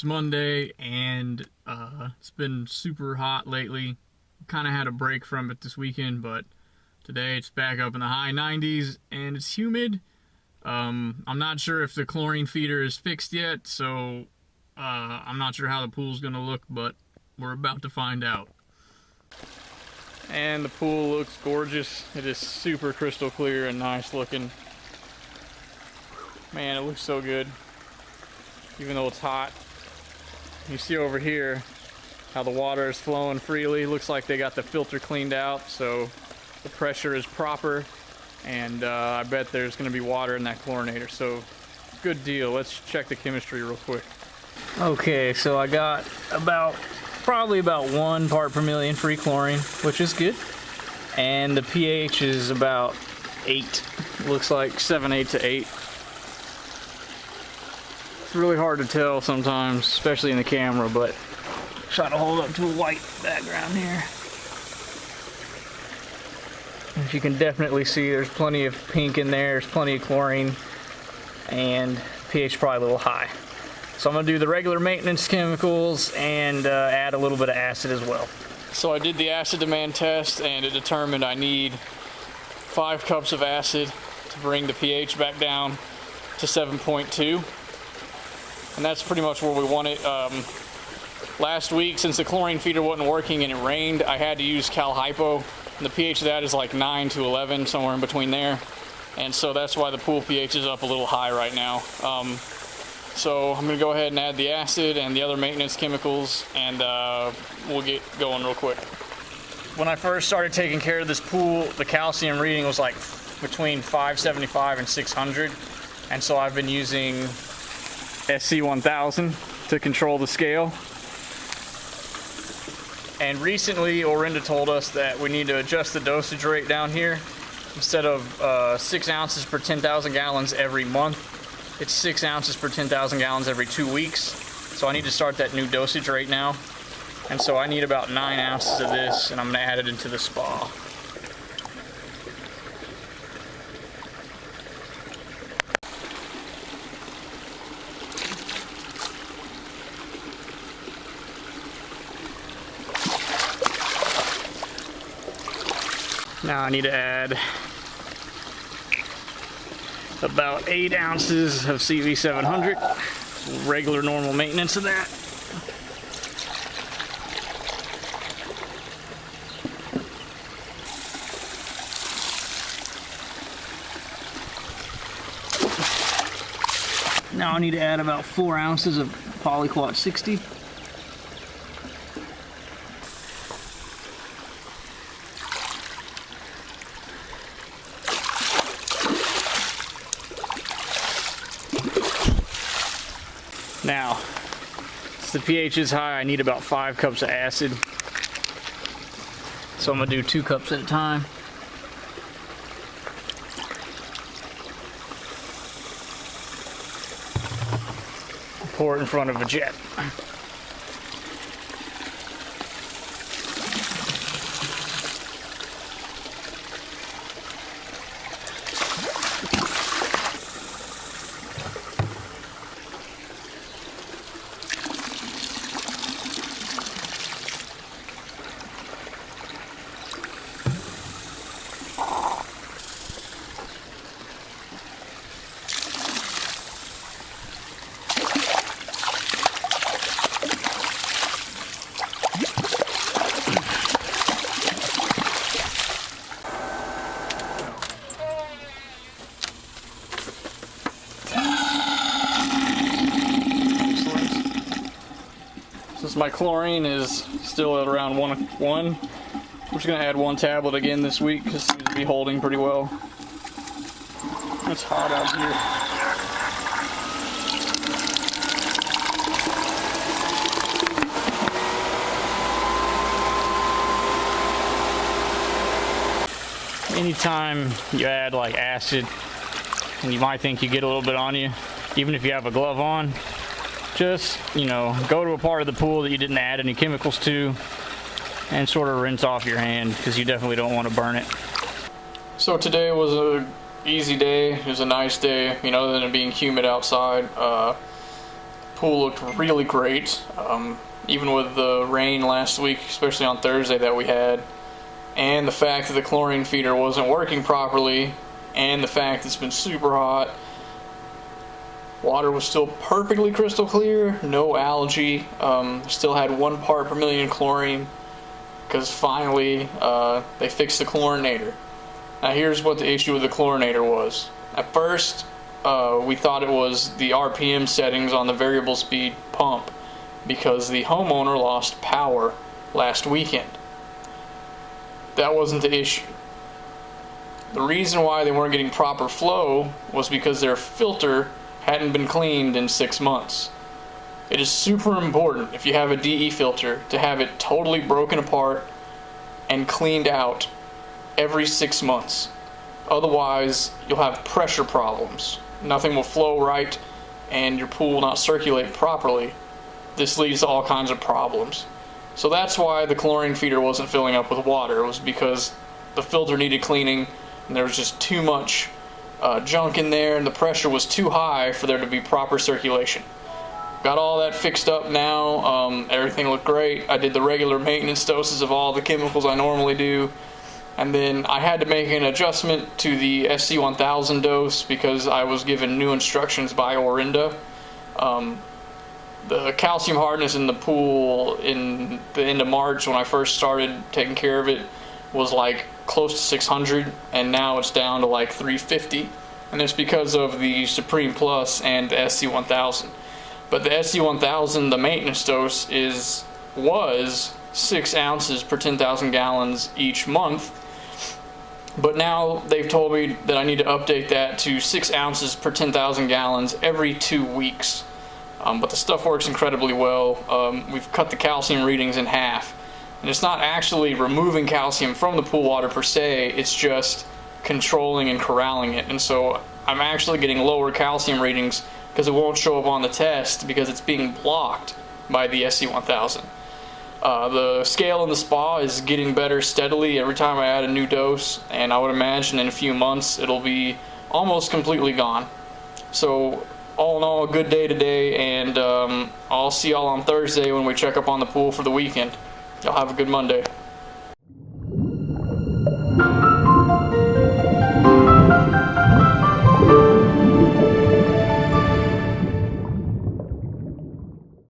It's Monday, and it's been super hot lately. Kind of had a break from it this weekend, but today it's back up in the high 90s, and it's humid. I'm not sure if the chlorine feeder is fixed yet, so I'm not sure how the pool's going to look, but we're about to find out. And the pool looks gorgeous. It is super crystal clear and nice looking. Man, it looks so good, even though it's hot. You see over here how the water is flowing freely. Looks like they got the filter cleaned out, so the pressure is proper, and I bet there's going to be water in that chlorinator, so good deal. Let's check the chemistry real quick. Okay, so I got probably about 1 part per million free chlorine, which is good, and the pH is about 8. Looks like 7/8 to 8. It's really hard to tell sometimes, especially in the camera, but try to hold up to a white background here. As you can definitely see, there's plenty of pink in there, there's plenty of chlorine, and pH probably a little high. So I'm going to do the regular maintenance chemicals and add a little bit of acid as well. So I did the acid demand test, and it determined I need 5 cups of acid to bring the pH back down to 7.2. And that's pretty much where we want it. Last week, since the chlorine feeder wasn't working and it rained, I had to use Cal-Hypo, and the pH of that is like 9 to 11, somewhere in between there. And so that's why the pool pH is up a little high right now. So I'm going to go ahead and add the acid and the other maintenance chemicals, and we'll get going real quick. When I first started taking care of this pool, the calcium reading was like between 575 and 600, and so I've been using SC1000 to control the scale. And recently Orinda told us that we need to adjust the dosage rate down here. Instead of 6 ounces per 10,000 gallons every month, it's 6 ounces per 10,000 gallons every 2 weeks. So I need to start that new dosage rate now. And so I need about 9 ounces of this, and I'm going to add it into the spa. Now I need to add about 8 ounces of CV700, regular normal maintenance of that. Now I need to add about 4 ounces of Polyquat 60. Now, since the pH is high, I need about 5 cups of acid. So I'm going to do 2 cups at a time. Pour it in front of a jet. Since my chlorine is still at around 1, I'm just going to add 1 tablet again this week because it seems to be holding pretty well. It's hot out here. Anytime you add like acid, and you might think you get a little bit on you, even if you have a glove on, just, you know, go to a part of the pool that you didn't add any chemicals to and sort of rinse off your hand, because you definitely don't want to burn it. So today was a easy day. It was a nice day, you know, other than it being humid outside. pool looked really great, even with the rain last week, especially on Thursday that we had, and the fact that the chlorine feeder wasn't working properly, and the fact it's been super hot. Water was still perfectly crystal clear, no algae, still had 1 part per million chlorine, because finally they fixed the chlorinator. Now here's what the issue with the chlorinator was. At first, we thought it was the RPM settings on the variable speed pump, because the homeowner lost power last weekend. That wasn't the issue. The reason why they weren't getting proper flow was because their filter hadn't been cleaned in 6 months. It is super important, if you have a DE filter, to have it totally broken apart and cleaned out every 6 months. Otherwise, you'll have pressure problems. Nothing will flow right, and your pool will not circulate properly. This leads to all kinds of problems. So that's why the chlorine feeder wasn't filling up with water. It was because the filter needed cleaning, and there was just too much junk in there, and the pressure was too high for there to be proper circulation. Got all that fixed up now. Everything looked great. I did the regular maintenance doses of all the chemicals I normally do, and then I had to make an adjustment to the SC1000 dose because I was given new instructions by Orinda. The calcium hardness in the pool in the end of March, when I first started taking care of it, was like close to 600, and now it's down to like 350, and it's because of the Supreme Plus and the SC1000. But the SC1000, the maintenance dose was 6 ounces per 10,000 gallons each month, but now they've told me that I need to update that to 6 ounces per 10,000 gallons every 2 weeks. But the stuff works incredibly well. We've cut the calcium readings in half. And it's not actually removing calcium from the pool water per se, it's just controlling and corralling it. And so I'm actually getting lower calcium readings because it won't show up on the test because it's being blocked by the SC1000. The scale in the spa is getting better steadily every time I add a new dose, and I would imagine in a few months it'll be almost completely gone. So all in all, a good day today, and I'll see y'all on Thursday when we check up on the pool for the weekend. Y'all have a good Monday.